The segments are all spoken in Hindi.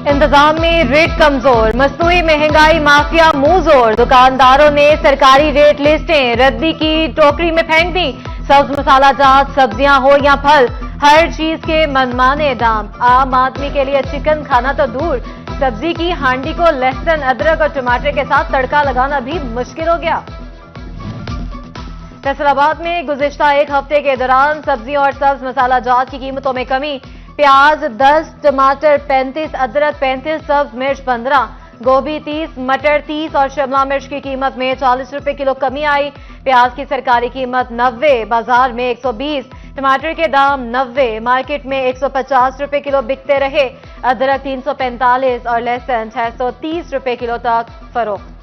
इंतजाम में रेट कमजोर, मसनूई महंगाई माफिया मुंह जोर। दुकानदारों ने सरकारी रेट लिस्टें रद्दी की टोकरी में फेंक दी। सब्ज मसाला जात सब्जियां हो या फल, हर चीज के मनमाने दाम। आम आदमी के लिए चिकन खाना तो दूर, सब्जी की हांडी को लहसुन अदरक और टमाटर के साथ तड़का लगाना भी मुश्किल हो गया। फैसलाबाद में गुज़िश्ता एक हफ्ते के दौरान सब्जियों और सब्ज मसाला जात की कीमतों में कमी। प्याज 10, टमाटर 35, अदरक 35, सब्ज मिर्च 15, गोभी 30, मटर 30 और शिमला मिर्च की कीमत में 40 रुपए किलो कमी आई। प्याज की सरकारी कीमत 90, बाजार में 120, टमाटर के दाम 90, मार्केट में 150 रुपए किलो बिकते रहे। अदरक 345 और लहसुन 630 रुपए किलो तक फरोख्त।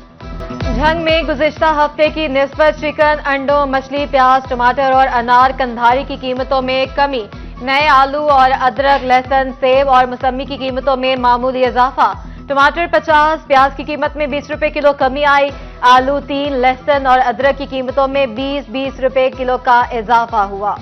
झंग में गुज़िश्ता हफ्ते की निस्बत चिकन, अंडों, मछली, प्याज, टमाटर और अनार कंधारी की कीमतों में कमी। नए आलू और अदरक, लहसुन, सेब और मौसमी की कीमतों में मामूली इजाफा। टमाटर 50, प्याज की कीमत में 20 रुपए किलो कमी आई। आलू 3, लहसुन और अदरक की कीमतों में 20-20 रुपए किलो का इजाफा हुआ।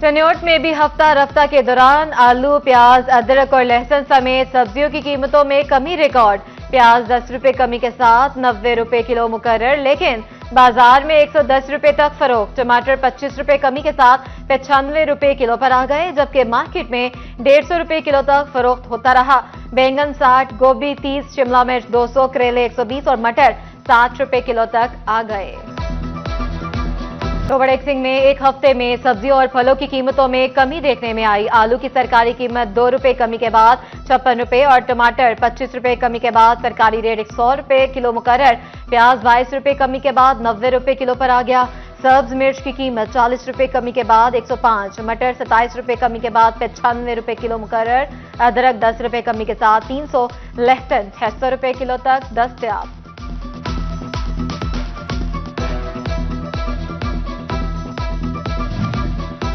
टन्योट में भी हफ्ता रफ्ता के दौरान आलू, प्याज, अदरक और लहसुन समेत सब्जियों की कीमतों में कमी रिकॉर्ड। प्याज 10 रुपए कमी के साथ 90 रुपए किलो मुकर्रर, लेकिन बाजार में 110 रुपए तक फरोख्त। टमाटर 25 रुपए कमी के साथ 95 रुपए किलो पर आ गए, जबकि मार्केट में 150 रुपए किलो तक फरोख्त होता रहा। बैंगन 60, गोभी 30, शिमला मिर्च 200, करेले 120 और मटर 60 रुपए किलो तक आ गए। रोबड़ एक्सिंग में एक हफ्ते में सब्जियों और फलों की कीमतों में कमी देखने में आई। आलू की सरकारी कीमत 2 रुपए कमी के बाद 56 रुपए और टमाटर 25 रुपए कमी के बाद सरकारी रेट 100 रुपए किलो मुकर्रर। प्याज 22 रुपए कमी के बाद 90 रुपए किलो पर आ गया। सब्ज मिर्च की कीमत 40 रुपए कमी के बाद 105, मटर 27 रुपए कमी के बाद 95 रुपए किलो मुकर्रर। अदरक 10 रुपए कमी के साथ 300, लहसुन 600 रुपए किलो तक दस्तयाब।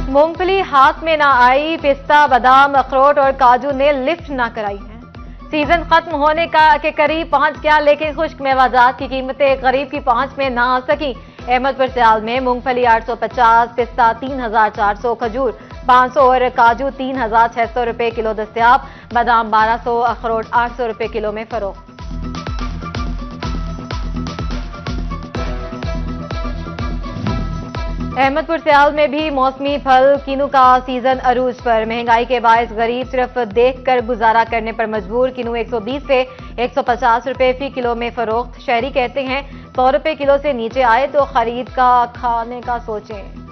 मूंगफली हाथ में ना आई, पिस्ता, बादाम, अखरोट और काजू ने लिफ्ट ना कराई है। सीजन खत्म होने के करीब पहुंच गया, लेकिन खुश्क मेवाजात की कीमतें करीब की पहुंच में ना आ सकी। अहमदपुर सियाल में मूंगफली 850, पिस्ता 3400, खजूर 500 और काजू 3600 रुपए किलो दस्तयाब। बादाम 1200, अखरोट 800 रुपए किलो में फरोख्त। अहमदपुर सियाल में भी मौसमी फल किनू का सीजन अरूज पर। महंगाई के बायस गरीब सिर्फ देखकर गुजारा करने पर मजबूर। किनू 120 से 150 रुपए फी किलो में फरोख्त। शहरी कहते हैं 100 रुपए किलो से नीचे आए तो खरीद का खाने का सोचें।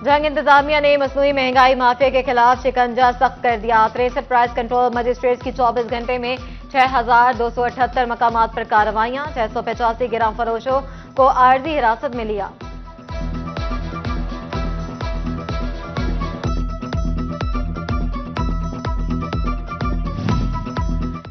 जंग इंतजामिया ने मसनूई महंगाई माफिया के खिलाफ शिकंजा सख्त कर दिया। 63 प्राइस कंट्रोल मजिस्ट्रेट की 24 घंटे में 6278 मकामात पर कार्रवाइयां। 685 गिराम फरोशों को आर्जी हिरासत में लिया।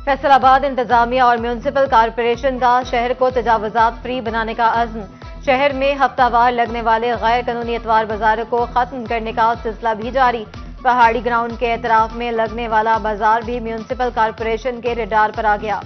फैसलाबाद इंतजामिया और म्यूनिसिपल कॉरपोरेशन का शहर को तजावुजात फ्री बनाने का अज़्म। शहर में हफ्तावार लगने वाले गैर कानूनी इतवार बाजारों को खत्म करने का सिलसिला भी जारी। पहाड़ी ग्राउंड के एतराफ में लगने वाला बाजार भी म्यूनिसिपल कॉरपोरेशन के रडार पर आ गया।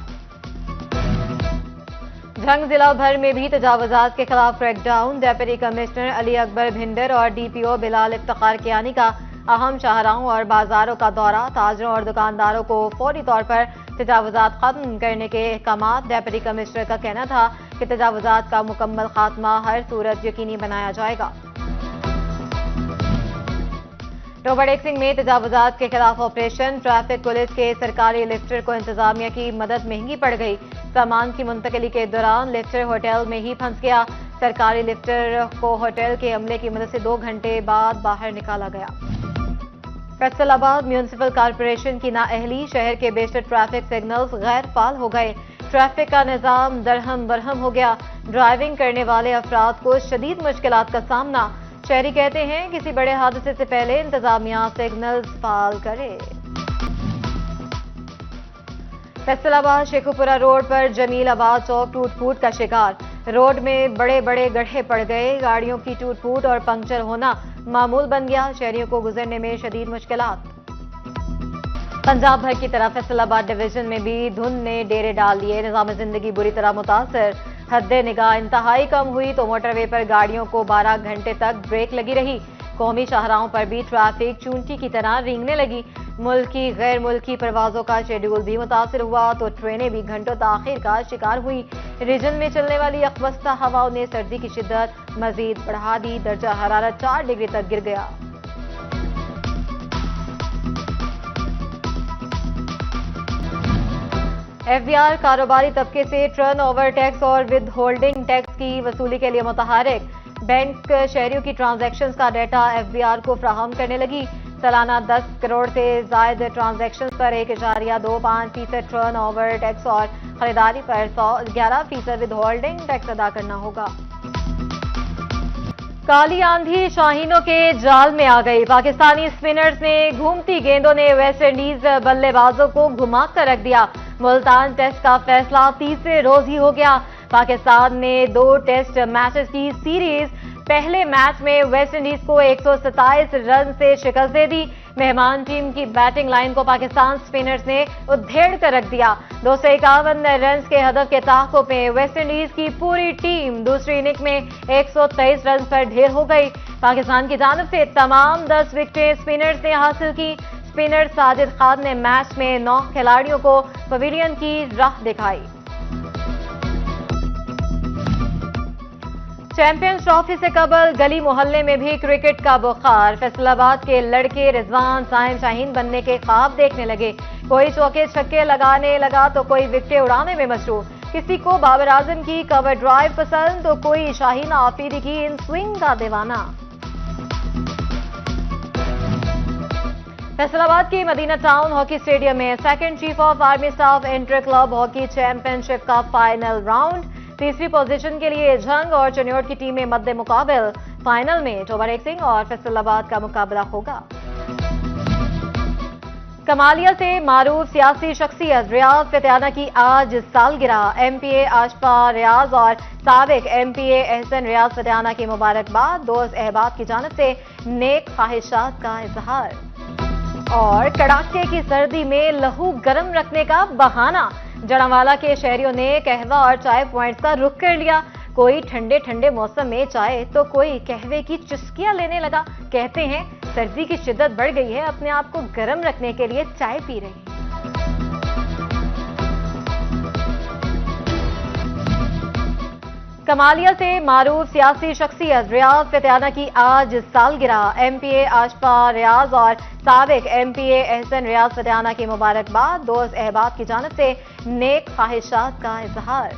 झंग जिला भर में भी तजावुजात के खिलाफ crackdown. Deputy commissioner Ali Akbar Bhinder और डीपीओ बिलाल इफ्तिखार कियानी का अहम शाहराहों और बाजारों का दौरा। ताजरों और दुकानदारों को फौरी तौर पर तजावुजात खत्म करने के अहकामात। डेप्यूटी कमिश्नर का कहना था कि तजावुजात का मुकम्मल खात्मा हर सूरत यकीनी बनाया जाएगा। रोबड़ एक्सिंग में तजावुजात के खिलाफ ऑपरेशन। ट्रैफिक पुलिस के सरकारी लिफ्टर को इंतजामिया की मदद महंगी पड़ गई। सामान की मुंतकिली के दौरान लिफ्टर होटल में ही फंस गया। सरकारी लिफ्टर को होटल के अमले की मदद से 2 घंटे बाद बाहर निकाला गया। फैसलाबाद म्यूनिसिपल कॉरपोरेशन की नाअहली। शहर के बेशतर ट्रैफिक सिग्नल्स गैर फाल हो गए। ट्रैफिक का निजाम दरहम बरहम हो गया। ड्राइविंग करने वाले अफराद को शदीद मुश्किलात का सामना। शहरी कहते हैं किसी बड़े हादसे से पहले इंतजामिया सिग्नल्स फाल करे। फैसलाबाद शेखुपुरा रोड पर जमीलाबाद चौक टूट फूट का शिकार। रोड में बड़े बड़े गड्ढे पड़ गए। गाड़ियों की टूट फूट और पंक्चर होना मामूल बन गया। शहरियों को गुजरने में शदीद मुश्किलात। पंजाब भर की तरह फैसलाबाद डिवीजन में भी धुंध ने डेरे डाल दिए। निजाम जिंदगी बुरी तरह मुतासर। हद निगाह इंतहाई कम हुई तो मोटरवे पर गाड़ियों को 12 घंटे तक ब्रेक लगी रही। कौमी शाहराहों पर भी ट्रैफिक चूंटी की तरह रेंगने लगी। मुल्की गैर मुल्की परवाजों का शेड्यूल भी मुतासिर हुआ तो ट्रेनें भी घंटों ताखीर का शिकार हुई। रीजन में चलने वाली अखवस्ता हवाओं ने सर्दी की शिद्दत मजीद बढ़ा दी। दर्जा हरारत 4 डिग्री तक गिर गया। एफबीआर कारोबारी तबके से टर्नओवर टैक्स और विद होल्डिंग टैक्स की वसूली के लिए मुतहरिक। बैंक शहरियों की ट्रांजैक्शंस का डेटा एफबीआर को फ्राहम करने लगी। सालाना 10 करोड़ से जायद ट्रांजैक्शंस पर 1.25% टर्नओवर टैक्स और खरीदारी पर 11% विद होल्डिंग टैक्स अदा करना होगा। काली आंधी शाहीनों के जाल में आ गई। पाकिस्तानी स्पिनर्स ने घूमती गेंदों ने वेस्टइंडीज बल्लेबाजों को घुमा कर रख दिया। मुल्तान टेस्ट का फैसला तीसरे रोज ही हो गया। पाकिस्तान ने 2 टेस्ट मैचेस की सीरीज पहले मैच में वेस्टइंडीज को 127 रन से शिकस्त दे दी। मेहमान टीम की बैटिंग लाइन को पाकिस्तान स्पिनर्स ने उधेड़ कर रख दिया। 251 रन के हदफ के ताक़ुब में वेस्टइंडीज की पूरी टीम दूसरी इनिंग में 123 रन पर ढेर हो गई। पाकिस्तान की जानिब से तमाम 10 विकेटें स्पिनर्स ने हासिल की। स्पिनर साजिद खान ने मैच में 9 खिलाड़ियों को पवेलियन की राह दिखाई। चैंपियंस ट्रॉफी से कबल गली मोहल्ले में भी क्रिकेट का बुखार। फैसलाबाद के लड़के रिजवान साहिम शाहीन बनने के ख्वाब देखने लगे। कोई चौके छक्के लगाने लगा तो कोई विकेटें उड़ाने में मसरूफ। किसी को बाबर आजम की कवर ड्राइव पसंद तो कोई शाहीन आफरीदी की इन स्विंग का दीवाना। फैसलाबाद के मदीना टाउन हॉकी स्टेडियम में second chief of army staff inter club hockey championship का फाइनल राउंड। तीसरी पोजीशन के लिए जंग और चनियोट की टीमें मद्दे मुकाबिल। फाइनल में टोबरेक सिंह और फैसलाबाद का मुकाबला होगा। कमालिया से मारूफ सियासी शख्सियत रियाज फतेहाना की आज सालगिरह। एमपीए आशफा रियाज और साबिक एमपीए एहसन रियाज फतेहाना की मुबारकबाद। दोस्त अहबाब की जानिब से नेक ख्वाहिशात का इजहार। और कड़ाके की सर्दी में लहू गर्म रखने का बहाना। जड़ावाला के शहरियों ने कहवा और चाय पॉइंट्स का रुख कर लिया। कोई ठंडे ठंडे मौसम में चाय तो कोई कहवे की चुस्कियां लेने लगा। कहते हैं सर्दी की शिद्दत बढ़ गई है, अपने आप को गर्म रखने के लिए चाय पी रहे हैं। कमालिया से मारूफ सियासी शख्सियत रियाज फतेहाना की आज सालगिरह। एमपीए आशफा रियाज और साबिक एमपीए एहसन रियाज फतेहाना की मुबारकबाद। दोस्त अहबाब की जानिब से नेक ख्वाहिशात का इजहार।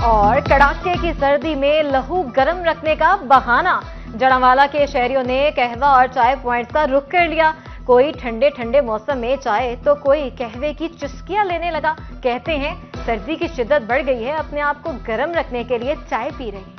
और कड़ाके की सर्दी में लहू गर्म रखने का बहाना। जड़ावाला के शहरियों ने कहवा और चाय पॉइंट्स का रुख कर लिया। कोई ठंडे ठंडे मौसम में चाय तो कोई कहवे की चुस्कियां लेने लगा। कहते हैं सर्दी की शिद्दत बढ़ गई है, अपने आप को गर्म रखने के लिए चाय पी रहे हैं।